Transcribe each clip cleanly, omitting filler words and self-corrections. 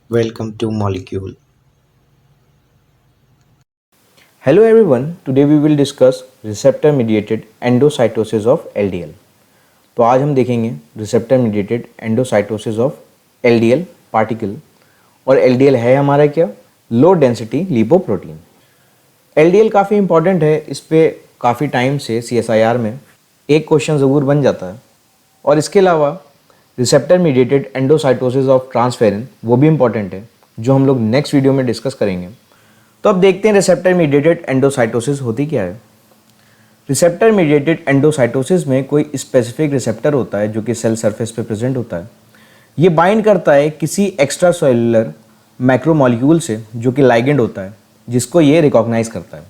Welcome to Molecule. Hello everyone, today we will discuss receptor mediated endocytosis of LDL. तो आज हम देखेंगे receptor mediated endocytosis of LDL particle और LDL है हमारा क्या लो डेंसिटी लिपोप्रोटीन। LDL काफ़ी इंपॉर्टेंट है, इस पे काफ़ी टाइम से CSIR में एक क्वेश्चन ज़रूर बन जाता है और इसके अलावा receptor mediated endocytosis of transferrin वो भी इंपॉर्टेंट है जो हम लोग नेक्स्ट वीडियो में डिस्कस करेंगे। तो अब देखते हैं रिसेप्टर मीडिएटेड एंडोसाइटोसिस होती क्या है। रिसेप्टर मीडिएटेड एंडोसाइटोसिस में कोई स्पेसिफिक रिसेप्टर होता है जो कि सेल सरफेस पे प्रेजेंट होता है। ये बाइंड करता है किसी एक्स्ट्रा सेलुलर मैक्रोमोलिक्यूल से जो कि लाइगेंड होता है जिसको ये रिकॉग्नाइज करता है।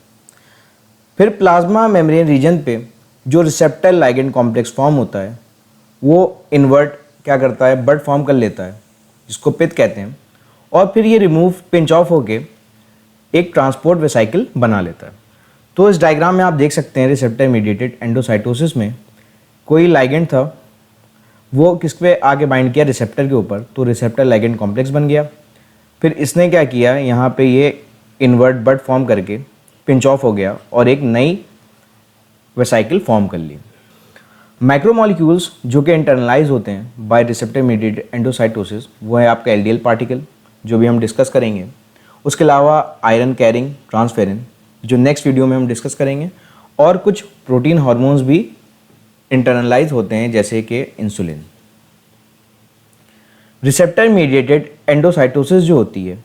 फिर प्लाज्मा मेम्ब्रेन रीजन पे जो रिसेप्टर लाइगेंड कॉम्प्लेक्स फॉर्म होता है वो इन्वर्ट क्या करता है, बट फॉर्म कर लेता है जिसको पित कहते हैं और फिर ये रिमूव पिंच ऑफ होके एक ट्रांसपोर्ट वेसाइकिल बना लेता है। तो इस डायग्राम में आप देख सकते हैं रिसेप्टर मीडिएटेड एंडोसाइटोसिस में कोई लाइगेंड था, वो किस पे आके बाइंड किया, रिसेप्टर के ऊपर, तो रिसेप्टर लाइगेंड कॉम्प्लेक्स बन गया। फिर इसने क्या किया, यहाँ पे ये इन्वर्ट बट फॉर्म करके पिंच ऑफ हो गया और एक नई वेसाइकिल फॉर्म कर ली। माइक्रोमोलिक्यूल्स जो कि इंटरनलाइज होते हैं बाय रिसेप्टर मीडिएटेड एंडोसाइटोसिस वो है आपका एलडीएल पार्टिकल जो भी हम डिस्कस करेंगे। उसके अलावा आयरन कैरिंग ट्रांसफेरिन जो नेक्स्ट वीडियो में हम डिस्कस करेंगे और कुछ प्रोटीन हार्मोन्स भी इंटरनलाइज होते हैं जैसे कि इंसुलिन। रिसेप्टर मीडिएटेड एंडोसाइटोसिस जो होती है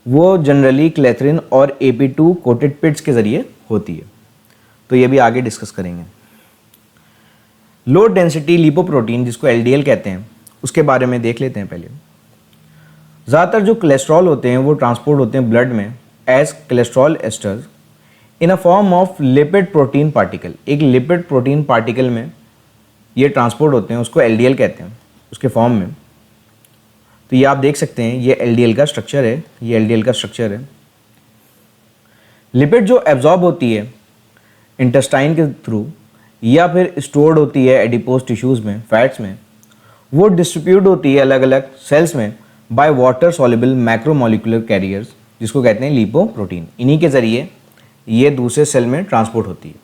वो जनरली क्लेथरिन और AP2 कोटेड पिट्स के ज़रिए होती है, तो ये भी आगे डिस्कस करेंगे। लो डेंसिटी लिपोप्रोटीन जिसको LDL कहते हैं उसके बारे में देख लेते हैं पहले। ज़्यादातर जो कोलेस्ट्रॉल होते हैं वो ट्रांसपोर्ट होते हैं ब्लड में as cholesterol esters in a form of lipid protein particle. एक लिपिड प्रोटीन पार्टिकल में ये ट्रांसपोर्ट होते हैं, उसको LDL कहते हैं उसके फॉर्म में। तो ये आप देख सकते हैं ये LDL का स्ट्रक्चर है, ये LDL का स्ट्रक्चर है। लिपिड जो एब्जॉर्ब होती है इंटेस्टाइन के थ्रू या फिर स्टोर्ड होती है एडिपोज टिश्यूज़ में, फैट्स में, वो डिस्ट्रीब्यूट होती है अलग अलग सेल्स में by water soluble macromolecular carriers जिसको कहते हैं लिपोप्रोटीन। इन्हीं के ज़रिए ये दूसरे सेल में ट्रांसपोर्ट होती है।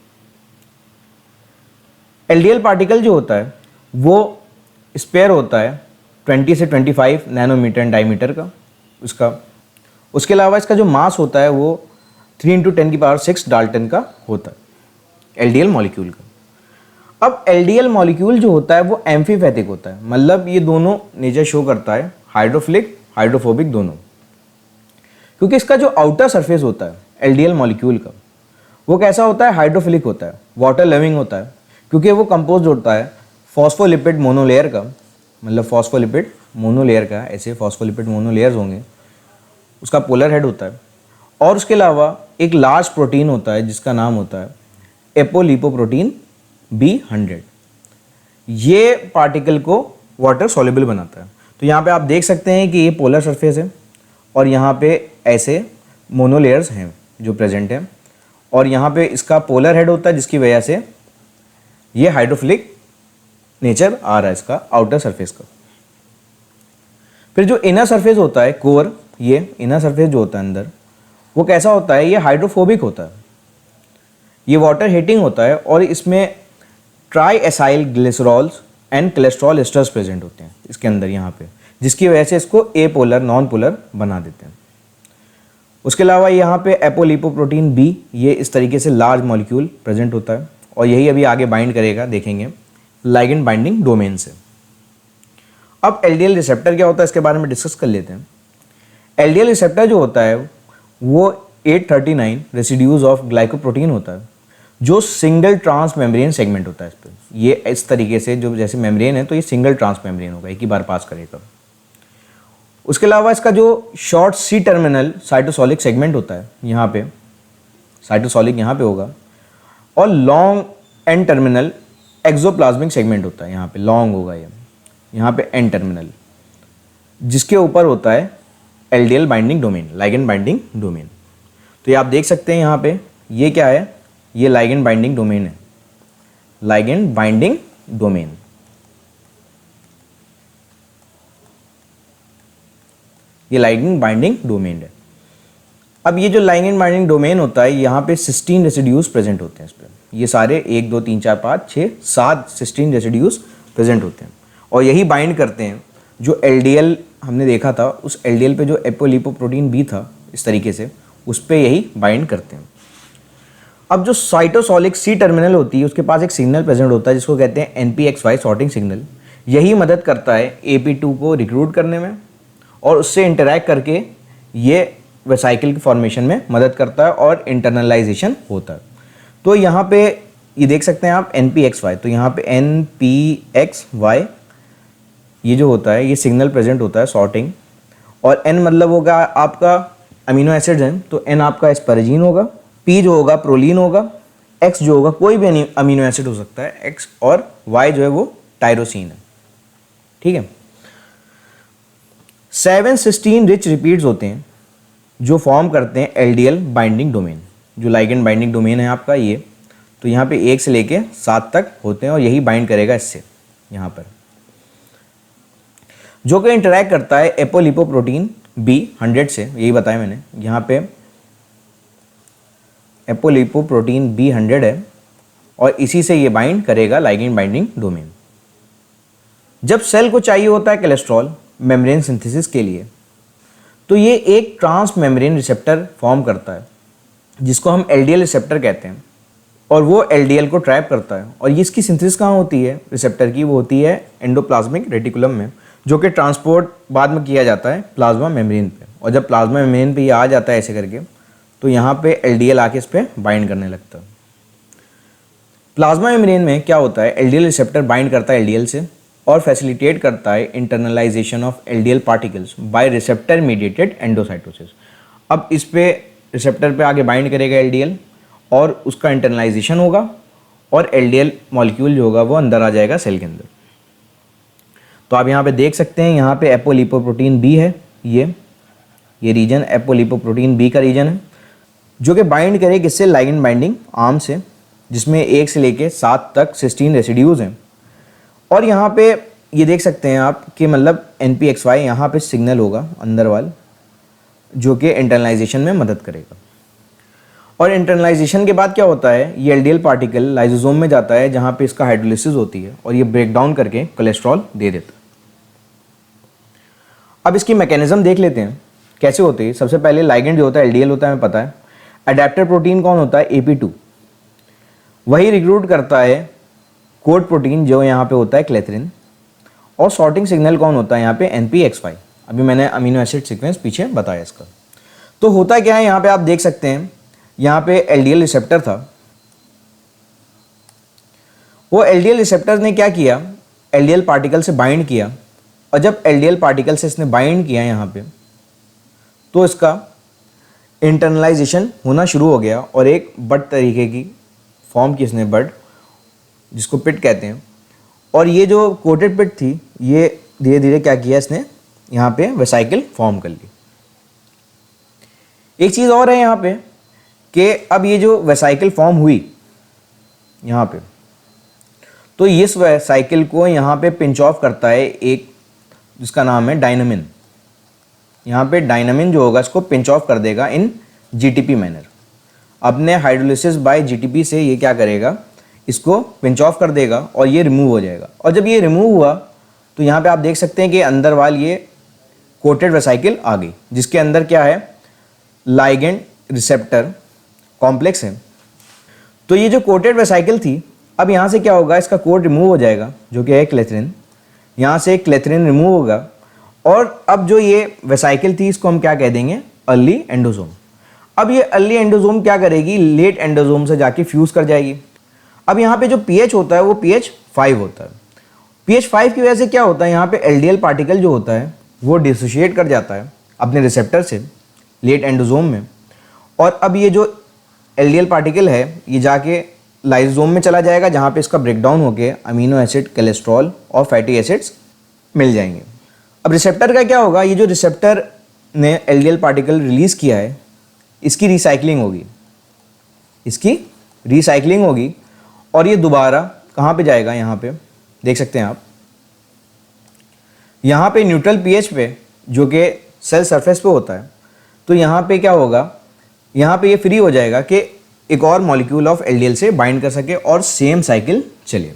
LDL पार्टिकल जो होता है वो स्पेयर होता है 20 से 25 नैनोमीटर डायमीटर का उसका। उसके अलावा इसका जो मास होता है वो 3 × 10⁶ डाल्टन का होता है LDL मॉलिक्यूल का। अब LDL मॉलिक्यूल जो होता है वो एम्फीपैथिक होता है, मतलब ये दोनों नेचर शो करता है हाइड्रोफिलिक हाइड्रोफोबिक दोनों, क्योंकि इसका जो आउटर सरफेस होता है LDL मॉलिक्यूल का वो कैसा होता है, हाइड्रोफिलिक होता है, वाटर लविंग होता है, क्योंकि वो कंपोज होता है फॉस्फोलिपिड मोनोलेयर का, मतलब फॉस्फोलिपिड मोनोलेयर का, ऐसे फॉस्फोलिपिड मोनोलेयर्स होंगे, उसका पोलर हेड होता है और उसके अलावा एक लार्ज प्रोटीन होता है जिसका नाम होता है एपोलिपोप्रोटीन B100। ये पार्टिकल को वाटर सॉल्युबल बनाता है। तो यहाँ पे आप देख सकते हैं कि ये पोलर सरफेस है और यहाँ पे ऐसे मोनोलेयर्स हैं जो प्रेजेंट हैं और यहाँ पे इसका पोलर हेड होता है जिसकी वजह से ये हाइड्रोफिलिक नेचर आ रहा है इसका आउटर सरफेस का। फिर जो इनर सरफेस होता है कोर, ये इनर सरफेस जो होता है अंदर वो कैसा होता है, ये हाइड्रोफोबिक होता है, ये वाटर हीटिंग होता है और इसमें try acyl glycerols and cholesterol asters present होते हैं इसके अंदर यहाँ पे, जिसकी वजह से इसको एपोलर नॉन पोलर बना देते हैं। उसके अलावा यहाँ पे एपोलिपोप्रोटीन B ये इस तरीके से लार्ज मॉलिक्यूल प्रेजेंट होता है और यही अभी आगे बाइंड करेगा, देखेंगे लाइगेंड बाइंडिंग डोमेन से। अब LDL रिसेप्टर क्या होता है इसके बारे में डिस्कस कर लेते हैं। LDL रिसेप्टर जो होता है वो 839 रेसिड्यूज ऑफ ग्लाइकोप्रोटीन होता है जो सिंगल ट्रांस मेम्ब्रेन सेगमेंट होता है इस पर। ये इस तरीके से जो जैसे मेम्ब्रेन है तो ये सिंगल ट्रांस मेम्ब्रेन होगा, एक ही बार पास करेगा। उसके अलावा इसका जो शॉर्ट C टर्मिनल साइटोसॉलिक सेगमेंट होता है, यहाँ पे साइटोसॉलिक यहाँ पे होगा और long N terminal exoplasmic segment होता है, यहाँ पे लॉन्ग होगा ये, यहाँ पे N टर्मिनल, जिसके ऊपर होता है LDL binding domain, ligand binding domain. तो ये आप देख सकते हैं यहाँ पे ये क्या है, ये लाइगेंड बाइंडिंग डोमेन है, लाइगेंड बाइंडिंग डोमेन। ये लाइगेंड बाइंडिंग डोमेन है। अब ये जो लाइगेंड बाइंडिंग डोमेन होता है, यहाँ पे 16 रेसिड्यूज प्रेजेंट होते हैं इस पर। ये सारे 1 2 3 4 5 6 7 16 रेसिड्यूज प्रेजेंट होते हैं और यही बाइंड करते हैं जो एलडीएल हमने देखा था, उस एलडीएल पे जो एपोलिपोप्रोटीन बी था इस तरीके से, उस पे यही बाइंड करते हैं। अब जो साइटोसोलिक सी टर्मिनल होती है उसके पास एक सिग्नल प्रेजेंट होता है जिसको कहते हैं NPXY सॉर्टिंग सिग्नल। यही मदद करता है AP2 को रिक्रूट करने में और उससे इंटरैक्ट करके ये वेसाइकिल के फॉर्मेशन में मदद करता है और इंटरनलाइजेशन होता है। तो यहाँ पे ये देख सकते हैं आप NPXY, तो यहाँ पे NPXY ये जो होता है ये सिग्नल प्रेजेंट होता है सॉर्टिंग, और N मतलब होगा आपका अमीनो एसिड्स हैं, तो N आपका एस्पैरेजीन होगा, P जो होगा प्रोलीन होगा, X जो होगा कोई भी अमीनो एसिड हो सकता है X, और Y जो है वो टायरोसिन है। ठीक है, 7 सिस्टीन रिच रिपीट्स होते हैं जो फॉर्म करते हैं एलडीएल बाइंडिंग डोमेन। जो लाइगेंड बाइंडिंग डोमेन है आपका ये, तो यहाँ पे 1 से लेके 7 तक होते हैं और यही बाइंड करेगा इससे यहाँ पर, जो कि इंटरैक्ट करता है एपोलिपोप्रोटीन B100 से। यही बताया मैंने, यहाँ पे एपोलिपोप्रोटीन B100 है और इसी से ये बाइंड करेगा लाइगेंड बाइंडिंग डोमेन। जब सेल को चाहिए होता है कोलेस्ट्रॉल मेम्ब्रेन सिंथेसिस के लिए, तो ये एक ट्रांस मेम्ब्रेन रिसेप्टर फॉर्म करता है जिसको हम एलडीएल रिसेप्टर कहते हैं, और वो एलडीएल को ट्रैप करता है। और ये इसकी सिंथेसिस कहाँ होती है रिसेप्टर की? वो होती है एंडोप्लाज्मिक रेटिकुलम में, जो कि ट्रांसपोर्ट बाद में किया जाता है प्लाज्मा मेम्ब्रेन पे। और जब प्लाज्मा मेम्ब्रेन पे ये आ जाता है ऐसे करके, तो यहाँ पे एलडीएल आके इस पर बाइंड करने लगता है। प्लाज्मा मेम्ब्रेन में क्या होता है, एलडीएल रिसेप्टर बाइंड करता है एलडीएल से और फैसिलिटेट करता है internalization of LDL particles by receptor mediated endocytosis. अब इस पे रिसेप्टर पे आगे बाइंड करेगा एलडीएल और उसका इंटरनलाइजेशन होगा और एलडीएल मॉलिक्यूल जो होगा वो अंदर आ जाएगा सेल के अंदर। तो आप यहाँ पे देख सकते हैं, यहाँ पे एपोलिपोप्रोटीन बी है, ये रीजन एपोलिपोप्रोटीन बी का रीजन है, जो कि बाइंड करे किससे, लाइगेंड बाइंडिंग आर्म से, जिसमें 1 से लेके 7 तक 16 रेसिड्यूज हैं। और यहाँ पे ये देख सकते हैं आप कि मतलब NPXY यहाँ पे सिग्नल होगा अंदर वाल, जो कि इंटरनलाइजेशन में मदद करेगा। और इंटरनलाइजेशन के बाद क्या होता है, ये एलडीएल पार्टिकल लाइसोसोम में जाता है जहाँ पे इसका हाइड्रोलिसिस होती है और ये ब्रेक डाउन करके कोलेस्ट्रॉल दे देता है। अब इसकी मैकेनिज्म देख लेते हैं कैसे होती है। सबसे पहले लाइगेंड जो होता है एलडीएल होता है, हमें पता है। अडेप्टर प्रोटीन कौन होता है, AP2, वही रिक्रूट करता है कोड प्रोटीन जो यहाँ पे होता है क्लेथरिन। और सॉर्टिंग सिग्नल कौन होता है यहाँ पे, NPXY। अभी मैंने अमीनो एसिड सीक्वेंस पीछे बताया इसका। तो होता क्या है, यहाँ पे आप देख सकते हैं, यहाँ पे एलडीएल रिसेप्टर था, वो एलडीएल रिसेप्टर ने क्या किया, एलडीएल पार्टिकल से बाइंड किया। और जब एलडीएल पार्टिकल से इसने बाइंड किया यहाँ पे, तो इसका इंटरनलाइजेशन होना शुरू हो गया और एक बड तरीके की फॉर्म की इसने, बड जिसको पिट कहते हैं। और ये जो कोटेड पिट थी, ये धीरे धीरे क्या किया इसने, यहाँ पे वेसाइकिल फॉर्म कर ली। एक चीज़ और है यहाँ पे कि अब ये जो वेसाइकिल फॉर्म हुई यहाँ पे, तो इस वेसाइकिल को यहाँ पे पिंच ऑफ करता है एक, जिसका नाम है डायनामिन। यहाँ पे डायनामिन जो होगा इसको पिंच ऑफ कर देगा इन GTP मैनर। अपने हाइड्रोलिसिस बाय GTP से ये क्या करेगा, इसको पिंच ऑफ कर देगा और ये रिमूव हो जाएगा। और जब ये रिमूव हुआ तो यहाँ पे आप देख सकते हैं कि अंदर वाल ये कोटेड वेसाइकिल आ गई, जिसके अंदर क्या है, लाइगेंड रिसेप्टर कॉम्प्लेक्स है। तो ये जो कोटेड वेसाइकिल थी, अब यहाँ से क्या होगा, इसका कोड रिमूव हो जाएगा जो कि है क्लेथरिन। यहाँ से क्लेथरिन रिमूव होगा और अब जो ये वेसाइकिल थी इसको हम क्या कह देंगे, अर्ली एंडोसोम। अब ये अर्ली एंडोसोम क्या करेगी, लेट एंडोसोम से जाके फ्यूज कर जाएगी। अब यहाँ पे जो pH होता है वो pH 5 होता है। pH 5 की वजह से क्या होता है, यहाँ पे एलडीएल पार्टिकल जो होता है वो डिसोशिएट कर जाता है अपने रिसेप्टर से लेट एंडोसोम में। और अब ये जो एलडीएल पार्टिकल है ये जाके लाइसोसोम में चला जाएगा, जहाँ पे इसका ब्रेकडाउन होके अमीनो एसिड, कोलेस्ट्रॉल और फैटी एसिड्स मिल जाएंगे। अब रिसेप्टर का क्या होगा, ये जो रिसेप्टर ने एलडीएल पार्टिकल रिलीज़ किया है इसकी रिसाइकलिंग होगी, और ये दोबारा कहाँ पे जाएगा, यहाँ पे देख सकते हैं आप, यहाँ पे न्यूट्रल pH पे जो कि सेल सरफेस पे होता है, तो यहाँ पे क्या होगा, यहाँ पे ये फ्री हो जाएगा कि एक और मॉलिक्यूल ऑफ एलडीएल से बाइंड कर सके और सेम साइकिल चले।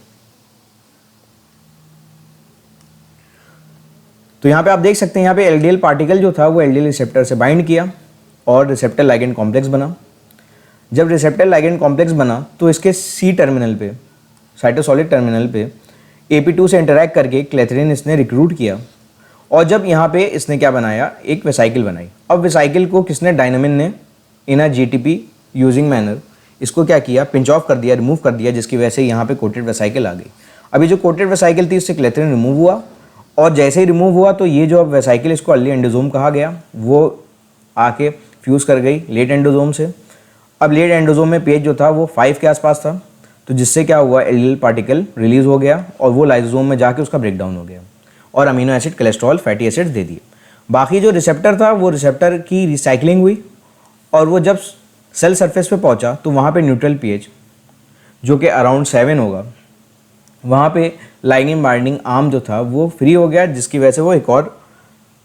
तो यहाँ पे आप देख सकते हैं, यहाँ पे एलडीएल पार्टिकल जो था वो एलडीएल रिसेप्टर से बाइंड किया और रिसेप्टर लाइगेंड कॉम्प्लेक्स बना। जब रिसेप्टर लाइगेंड कॉम्प्लेक्स बना तो इसके सी टर्मिनल पे, साइटोसॉलिड टर्मिनल पे AP2 से इंटरैक्ट करके क्लेथरीन इसने रिक्रूट किया और जब यहाँ पे इसने क्या बनाया, एक वेसाइकिल बनाई। अब वेसाइकिल को किसने, डायनामिन ने इन अ GTP यूजिंग मैनर इसको क्या किया, पिंच ऑफ कर दिया, रिमूव कर दिया, जिसकी वजह से यहाँ पे कोटेड वेसाइकिल आ गई। अभी जो कोटेड वेसाइकिल थी उससे क्लेथरीन रिमूव हुआ और जैसे ही रिमूव हुआ तो ये जो अब वेसाइकिल, इसको अर्ली एंडोसोम कहा गया, वो आके फ्यूज़ कर गई लेट एंडोसोम से। अब लेट एंडोसोम में pH जो था वो 5 के आसपास था, तो जिससे क्या हुआ, एलडीएल पार्टिकल रिलीज हो गया और वो लाइसोसोम में जाके उसका ब्रेकडाउन हो गया और amino acid, cholesterol, fatty acids दे दिए। बाकी जो रिसेप्टर था वो रिसेप्टर की रिसाइकलिंग हुई और वो जब सेल सरफेस पे पहुंचा तो वहाँ पे न्यूट्रल pH जो कि अराउंड 7 होगा, वहाँ पे लाइगेंड बाइंडिंग आर्म जो था वो फ्री हो गया, जिसकी वजह से वो एक और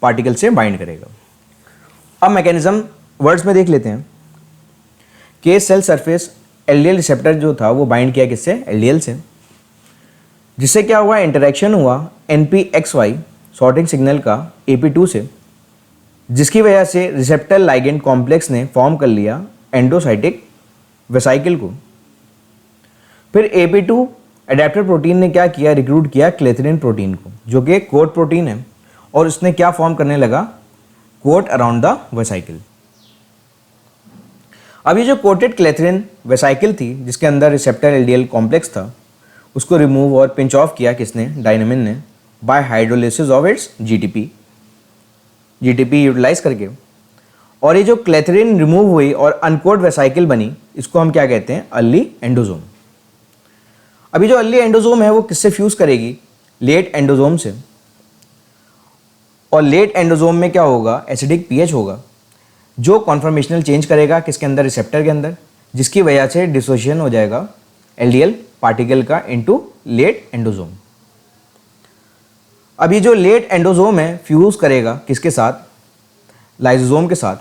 पार्टिकल से बाइंड करेगा। अब मैकेनिज्म वर्ड्स में देख लेते हैं कि सेल सरफेस एलडीएल रिसेप्टर जो था वो बाइंड किया किससे, एलडीएल से, जिससे क्या हुआ, इंटरेक्शन हुआ NPXY सॉर्टिंग सिग्नल का AP2 से, जिसकी वजह से रिसेप्टर लाइगेंड कॉम्प्लेक्स ने फॉर्म कर लिया एंडोसाइटिक वेसाइकिल को। फिर AP2 एडेप्टर प्रोटीन ने क्या किया, रिक्रूट किया क्लेथरीन प्रोटीन को, जो कि कोट प्रोटीन है, और उसने क्या फॉर्म करने लगा, कोट अराउंड द वेसाइकिल। अब ये जो कोटेड क्लेथरीन वेसाइकिल थी जिसके अंदर रिसेप्टर एलडीएल कॉम्प्लेक्स था, उसको रिमूव और पिंच ऑफ किया किसने, डायनामिन ने, by hydrolysis of its GTP utilize करके। और ये जो क्लेथरीन रिमूव हुई और अनकोड वेसाइकिल बनी, इसको हम क्या कहते हैं, अर्ली एंडोसोम। अभी जो अर्ली एंडोसोम है वो किससे फ्यूज करेगी, लेट एंडोसोम से, और लेट एंडोसोम में क्या होगा, एसिडिक पीएच होगा, जो कॉन्फर्मेशनल चेंज करेगा किसके अंदर, रिसेप्टर के अंदर, जिसकी वजह से डिसोसिएशन हो जाएगा एलडीएल पार्टिकल का इनटू लेट एंडोसोम। अब ये जो लेट एंडोसोम है फ्यूज करेगा किसके साथ, लाइसोसोम के साथ,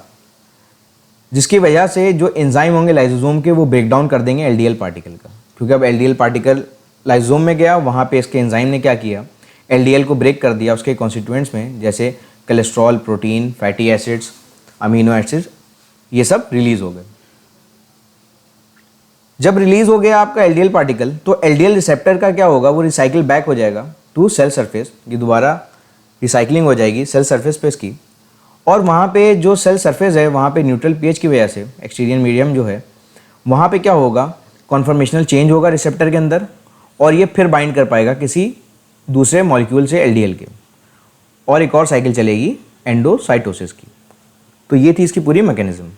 जिसकी वजह से जो एंजाइम होंगे लाइसोसोम के वो ब्रेक डाउन कर देंगे एलडीएल पार्टिकल का, क्योंकि अब एलडीएल पार्टिकल लाइसोसोम में गया, वहाँ पे इसके एंजाइम ने क्या किया, एलडीएल को ब्रेक कर दिया उसके कॉन्स्टिट्यूएंट्स में, जैसे cholesterol, protein, fatty acids, amino acids, ये सब रिलीज हो गए। जब रिलीज हो गया आपका एलडीएल पार्टिकल, तो एलडीएल रिसेप्टर का क्या होगा, वो रिसाइकिल बैक हो जाएगा टू सेल सरफेस, ये दोबारा रिसाइकलिंग हो जाएगी सेल सरफेस पे इसकी, और वहाँ पे जो सेल सरफेस है वहाँ पे न्यूट्रल पीएच की वजह से एक्सटीरियर मीडियम जो है वहाँ पे क्या होगा, कॉन्फर्मेशनल चेंज होगा रिसेप्टर के अंदर, और ये फिर बाइंड कर पाएगा किसी दूसरे मॉलिक्यूल से एलडीएल के, और एक और साइकिल चलेगी एंडोसाइटोसिस की। तो ये थी इसकी पूरी मैकेनिज्म।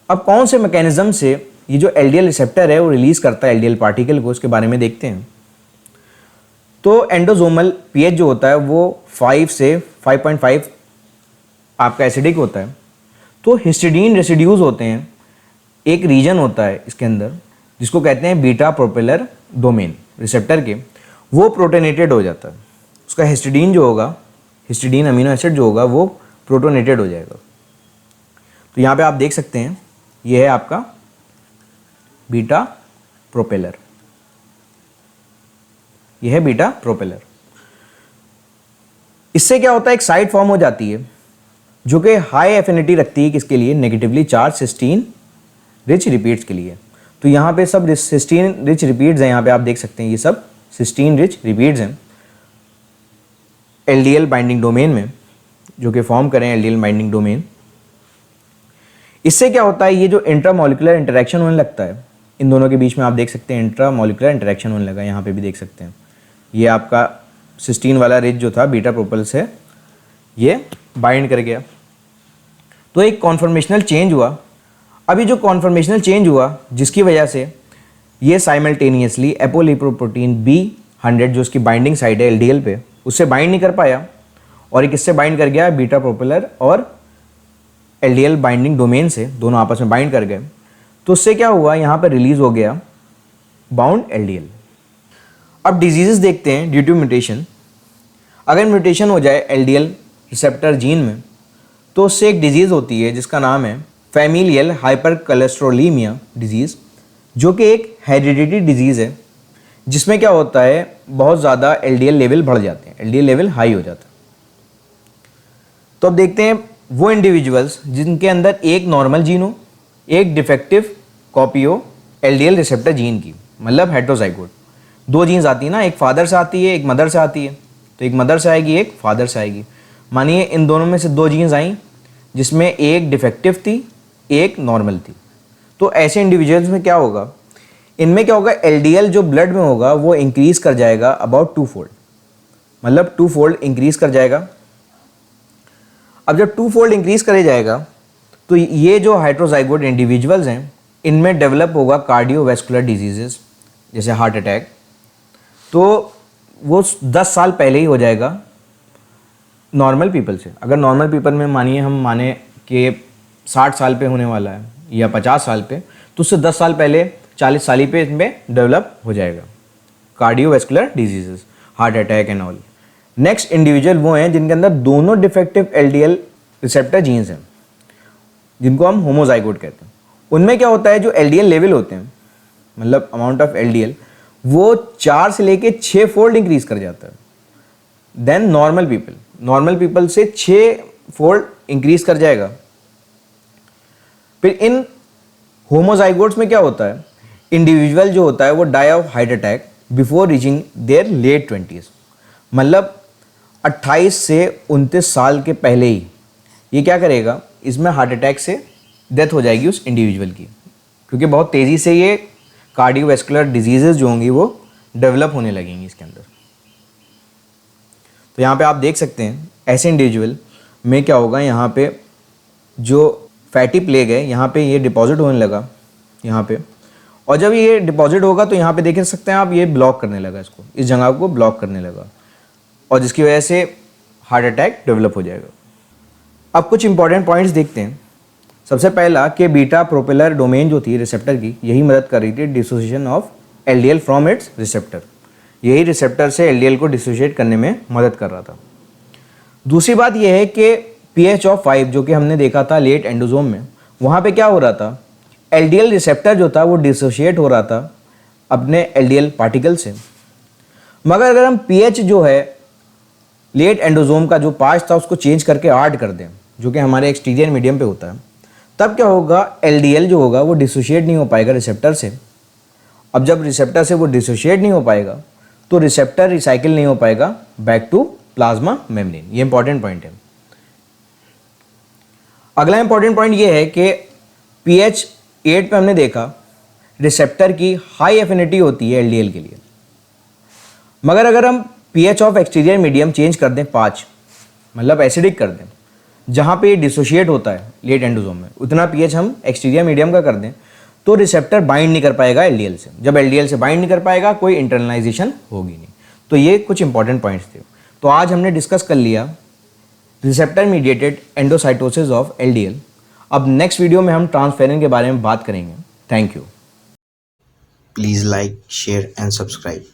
अब कौन से मैकेनिज्म से ये जो एलडीएल रिसेप्टर है वो रिलीज करता है एलडीएल पार्टिकल को, इसके बारे में देखते हैं। तो एंडोसोमल पीएच जो होता है वो 5 से 5.5 आपका एसिडिक होता है। तो हिस्टिडीन रेसिड्यूज होते हैं, एक रीजन होता है इसके अंदर जिसको कहते हैं बीटा प्रोपेलर डोमेन रिसेप्टर के, वो प्रोटोनेटेड हो जाता है। उसका हिस्टिडीन जो होगा, हिस्टिडीन अमीनो एसिड जो होगा वो प्रोटोनेटेड हो जाएगा। तो यहाँ पे आप देख सकते हैं ये है आपका बीटा प्रोपेलर, ये है बीटा प्रोपेलर। इससे क्या होता है, एक साइट फॉर्म हो जाती है जो कि हाई एफिनिटी रखती है किसके लिए, negatively charge cysteine rich repeats के लिए। तो यहाँ पे सब सिस्टीन रिच रिपीट्स हैं, यहाँ पे आप देख सकते हैं ये सब सिस्टीन रिच रिपीट्स हैं एलडीएल बाइंडिंग डोमेन में, जो कि फॉर्म करें एलडीएल बाइंडिंग डोमेन। इससे क्या होता है, ये जो इंट्रामोलिकुलर इंटरेक्शन होने लगता है इन दोनों के बीच में, आप देख सकते हैं इंट्रामोलिकुलर इंटरेक्शन होने लगा, यहाँ पे भी देख सकते हैं। ये आपका सिस्टीन वाला रिच जो था बीटा प्रोपेल से ये बाइंड कर गया, तो एक कॉन्फर्मेशनल चेंज हुआ। अभी जो कॉन्फर्मेशनल चेंज हुआ जिसकी वजह से ये साइमल्टेनियसली एपोलिपोप्रोटीन B100 जो इसकी बाइंडिंग साइड है एलडीएल पे, उससे बाइंड नहीं कर पाया, और एक इससे बाइंड कर गया बीटा प्रोपेलर और एलडीएल बाइंडिंग डोमेन से, दोनों आपस में बाइंड कर गए। तो उससे क्या हुआ, यहाँ पर रिलीज हो गया बाउंड एलडीएल। अब डिजीजेस देखते हैं ड्यू टू म्यूटेशन। अगर म्यूटेशन हो जाए एलडीएल रिसेप्टर जीन में, तो उससे एक डिजीज़ होती है जिसका नाम है फैमिलियल हाइपर कोलेस्ट्रोलीमिया डिजीज़, जो कि एक हेरिडिटी डिजीज़ है जिसमें क्या होता है बहुत ज़्यादा एलडीएल लेवल बढ़ जाते हैं, एलडीएल लेवल हाई हो जाता है। तो अब देखते हैं वो इंडिविजुअल्स जिनके अंदर एक नॉर्मल जीन हो, एक डिफेक्टिव कॉपी हो एलडीएल रिसेप्टर जीन की, मतलब हेट्रोजाइगोट। दो जीन्स आती है ना, एक फादर से आती है एक मदर से आती है, तो एक मदर से आएगी एक फादर से आएगी। मानिए इन दोनों में से दो जीन्स आई जिसमें एक डिफेक्टिव थी एक नॉर्मल थी, तो ऐसे इंडिविजुअल्स में क्या होगा, इनमें क्या होगा, एलडीएल जो ब्लड में होगा वो इंक्रीज कर जाएगा अबाउट 2 फोल्ड, मतलब 2 फोल्ड इंक्रीज कर जाएगा। अब जब 2 फोल्ड इंक्रीज करे जाएगा तो ये जो हेट्रोजाइगोट इंडिविजुअल्स हैं इनमें डेवलप होगा कार्डियोवैस्कुलर डिजीजेस जैसे हार्ट अटैक, तो वो 10 साल पहले ही हो जाएगा नॉर्मल पीपल से। अगर नॉर्मल पीपल में मानिए हम माने कि 60 साल पे होने वाला है या 50 साल पे, तो उससे 10 साल पहले 40 साल ही पे इसमें डेवलप हो जाएगा cardiovascular diseases, heart attack and all. Next individual वो हैं जिनके अंदर दोनों डिफेक्टिव एलडीएल रिसेप्टर जीन्स हैं, जिनको हम होमोजाइगोट कहते हैं। उनमें क्या होता है, जो एलडीएल लेवल होते हैं, मतलब अमाउंट ऑफ एलडीएल, वो 4 से लेके 6 फोल्ड इंक्रीज कर जाता है देन नॉर्मल पीपल से 6 फोल्ड इंक्रीज कर जाएगा। फिर इन होमोजाइगोट्स में क्या होता है, इंडिविजुअल जो होता है वो die of heart attack before reaching their late 20s, मतलब 28 से 29 साल के पहले ही ये क्या करेगा, इसमें हार्ट अटैक से डेथ हो जाएगी उस इंडिविजुअल की, क्योंकि बहुत तेज़ी से ये कार्डियोवैस्कुलर डिजीजेज जो होंगी वो डेवलप होने लगेंगी इसके अंदर। तो यहाँ पे आप देख सकते हैं ऐसे इंडिविजुअल में क्या होगा, यहाँ पे जो फैटी प्लेग है यहाँ पे ये डिपॉजिट होने लगा यहाँ पे, और जब ये डिपॉजिट होगा तो यहाँ पे देख सकते हैं आप, ये ब्लॉक करने लगा, इसको इस जगह को ब्लॉक करने लगा, और जिसकी वजह से हार्ट अटैक डेवलप हो जाएगा। अब कुछ इंपॉर्टेंट पॉइंट्स देखते हैं। सबसे पहला कि बीटा प्रोपेलर डोमेन जो थी रिसेप्टर की, यही मदद कर रही थी dissociation of LDL from its receptor, यही रिसेप्टर से एलडीएल को डिसोशिएट करने में मदद कर रहा था। दूसरी बात यह है कि पीएच ऑफ 5 जो कि हमने देखा था लेट एंडोसोम में, वहाँ पे क्या हो रहा था, एलडीएल रिसेप्टर जो था वो डिसोशिएट हो रहा था अपने एलडीएल पार्टिकल से। मगर अगर हम पीएच जो है लेट एंडोसोम का जो 5 था उसको चेंज करके 8 कर दें, जो कि हमारे एक्सटीरियर मीडियम पे होता है, तब क्या होगा, एलडीएल जो होगा वो डिसोशिएट नहीं हो पाएगा रिसेप्टर से। अब जब रिसेप्टर से वो डिसोशिएट नहीं हो पाएगा तो रिसेप्टर रिसाइकिल नहीं हो पाएगा बैक टू प्लाज्मा मेम्ब्रेन। ये इंपॉर्टेंट पॉइंट है। अगला इंपॉर्टेंट पॉइंट ये है कि पीएच 8 पे हमने देखा रिसेप्टर की हाई एफिनिटी होती है एलडीएल के लिए, मगर अगर हम pH of exterior medium change कर दें 5, मतलब एसिडिक कर दें, जहाँ पे ये डिसोशिएट होता है लेट एंडोसोम में, उतना पीएच हम एक्सटीरियर मीडियम का कर दें तो रिसेप्टर बाइंड नहीं कर पाएगा एलडीएल से। जब एलडीएल से बाइंड नहीं कर पाएगा कोई इंटरनलाइजेशन होगी नहीं। तो ये कुछ इंपॉर्टेंट पॉइंट्स थे। तो आज हमने डिस्कस कर लिया receptor mediated endocytosis of LDL. अब नेक्स्ट वीडियो में हम ट्रांसफेरिन के बारे में बात करेंगे। Thank you. Please like, share and subscribe.